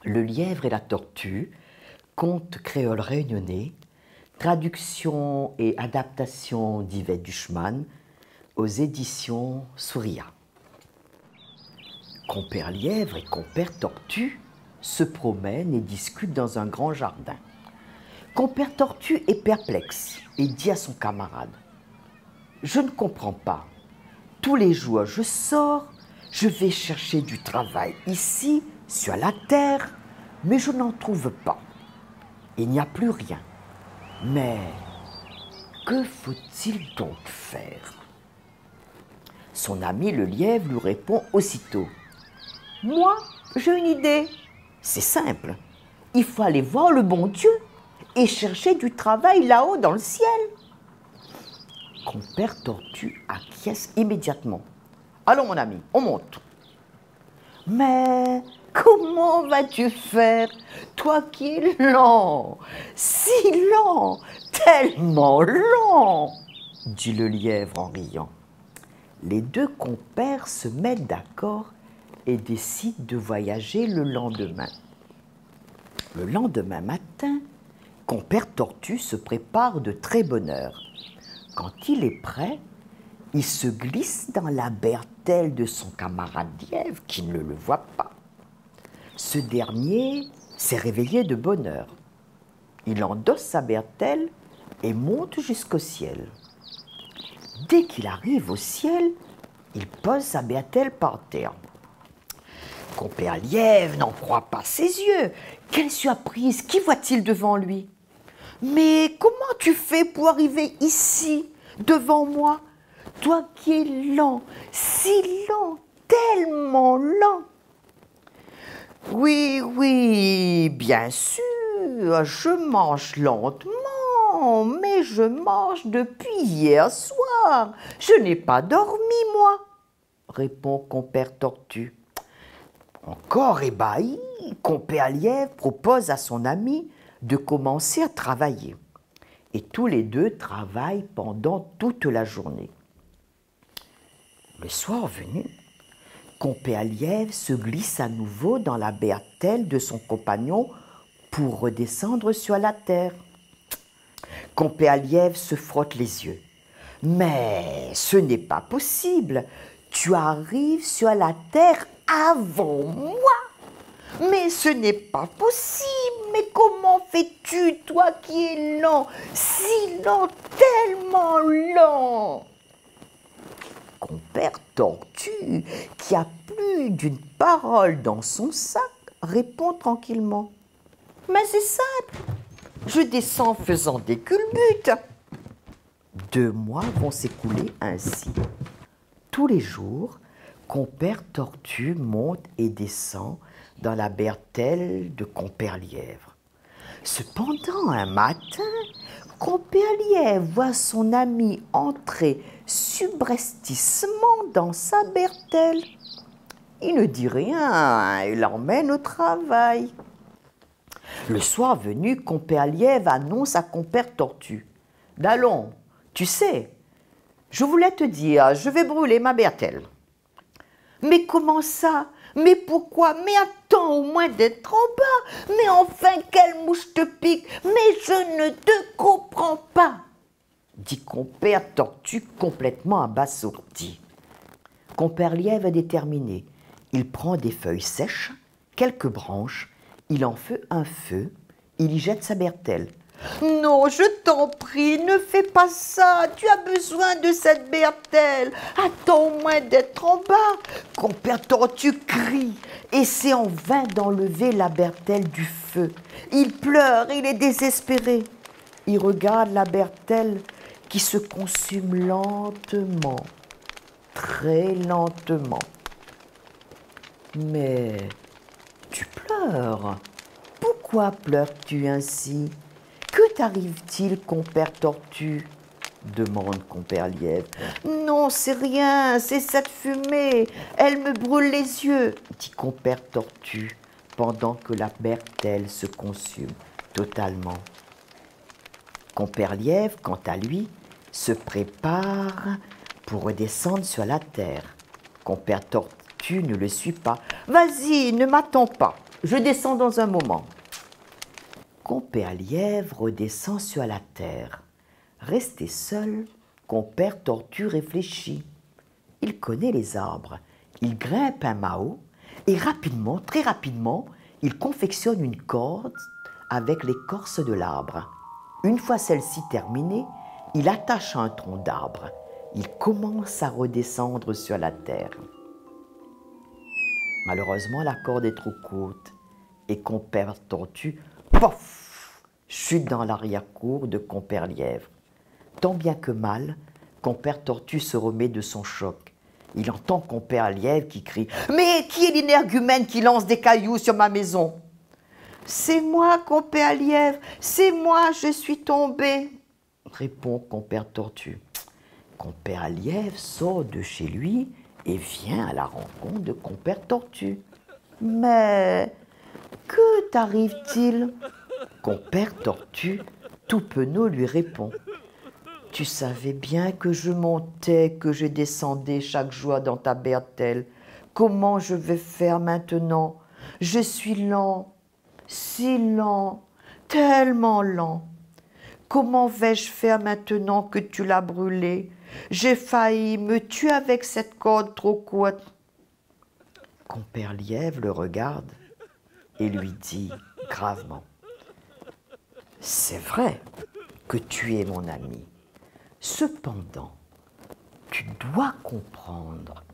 Le lièvre et la tortue, conte créole réunionnais, traduction et adaptation d'Yvette Duchman aux éditions Souria. Compère lièvre et compère tortue se promènent et discutent dans un grand jardin. Compère tortue est perplexe et dit à son camarade: « Je ne comprends pas. Tous les jours, je sors, je vais chercher du travail ici, sur la terre, mais je n'en trouve pas. Il n'y a plus rien. Mais que faut-il donc faire ?» Son ami le lièvre lui répond aussitôt: « Moi, j'ai une idée. C'est simple. Il faut aller voir le bon Dieu et chercher du travail là-haut dans le ciel. » Compère tortue acquiesce immédiatement. « Allons mon ami, on monte. »« Mais comment vas-tu faire, toi qui es lent, si lent, tellement lent ?» dit le lièvre en riant. Les deux compères se mettent d'accord et décident de voyager le lendemain. Le lendemain matin, compère tortue se prépare de très bonne heure. Quand il est prêt, il se glisse dans la bertelle de son camarade lièvre qui ne le voit pas. Ce dernier s'est réveillé de bonne heure. Il endosse sa bertelle et monte jusqu'au ciel. Dès qu'il arrive au ciel, il pose sa bertelle par terre. Compère lièvre n'en croit pas ses yeux. Quelle surprise! Qui voit-il devant lui? « Mais comment tu fais pour arriver ici, devant moi, toi qui es lent, si lent, tellement lent ?»« Oui, bien sûr, je mange lentement, mais je mange depuis hier soir. Je n'ai pas dormi, moi, » répond compère tortue. Encore ébahi, compère lièvre propose à son ami de commencer à travailler. Et tous les deux travaillent pendant toute la journée. Le soir venu, compère lièvre se glisse à nouveau dans la bertelle de son compagnon pour redescendre sur la terre. Compère lièvre se frotte les yeux. « Mais ce n'est pas possible, tu arrives sur la terre avant moi. Mais ce n'est pas possible, mais comment fais-tu, toi qui es lent, si lent, tellement lent ?» Compère tortue, qui a plus d'une parole dans son sac, répond tranquillement: « Mais c'est simple, je descends faisant des culbutes. » 2 mois vont s'écouler ainsi. Tous les jours, compère tortue monte et descend dans la bertelle de compère lièvre. Cependant, un matin, compère lièvre voit son ami entrer subrepticement dans sa bertelle. Il ne dit rien, il l'emmène au travail. Le soir venu, compère lièvre annonce à compère tortue: « Dallons, tu sais, je voulais te dire, je vais brûler ma bertelle. »« Mais comment ça? Mais pourquoi? Mais attends au moins d'être en bas. Mais enfin, quelle mouche te pique? Mais je ne te comprends pas, » dit compère tortue complètement abasourdi. Compère lièvre est déterminé. Il prend des feuilles sèches, quelques branches, il en fait un feu, il y jette sa bertelle. « Non, je t'en prie, ne fais pas ça, tu as besoin de cette bertelle. Attends au moins d'être en bas. » Compère tortue crie, essaie en vain d'enlever la bertelle du feu. Il pleure, il est désespéré. Il regarde la bertelle qui se consume lentement, très lentement. « Mais tu pleures. Pourquoi pleures-tu ainsi? Que t'arrive-t-il, compère tortue ?» demande compère lièvre. « Non, c'est rien, c'est cette fumée, elle me brûle les yeux, » dit compère tortue, pendant que la bertelle se consume totalement. Compère lièvre, quant à lui, se prépare pour redescendre sur la terre. Compère tortue ne le suit pas. « Vas-y, ne m'attends pas, Je descends dans un moment. Compère Lièvre redescend sur la terre. Resté seul, Compère Tortue réfléchit. Il connaît les arbres. Il grimpe un mât et rapidement, très rapidement, il confectionne une corde avec l'écorce de l'arbre. Une fois celle-ci terminée, il attache un tronc d'arbre. Il commence à redescendre sur la terre. Malheureusement, la corde est trop courte et Compère Tortue, pof, chute dans l'arrière-cour de Compère Lièvre. Tant bien que mal, Compère Tortue se remet de son choc. Il entend Compère Lièvre qui crie « Mais qui est l'énergumène qui lance des cailloux sur ma maison ?»« C'est moi, Compère Lièvre, c'est moi, je suis tombé !» répond Compère Tortue. Compère Lièvre sort de chez lui et vient à la rencontre de Compère Tortue. « Mais que t'arrive-t-il » Compère Tortue, tout penaud, lui répond. Tu savais bien que je montais, que je descendais chaque jour dans ta bertelle. Comment je vais faire maintenant? Je suis lent, si lent, tellement lent. Comment vais-je faire maintenant que tu l'as brûlé? J'ai failli me tuer avec cette corde trop courte. Compère Lièvre le regarde et lui dit gravement, « C'est vrai que tu es mon ami. Cependant, tu dois comprendre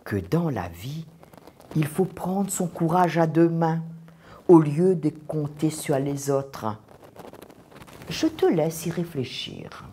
que dans la vie, il faut prendre son courage à deux mains au lieu de compter sur les autres. Je te laisse y réfléchir. »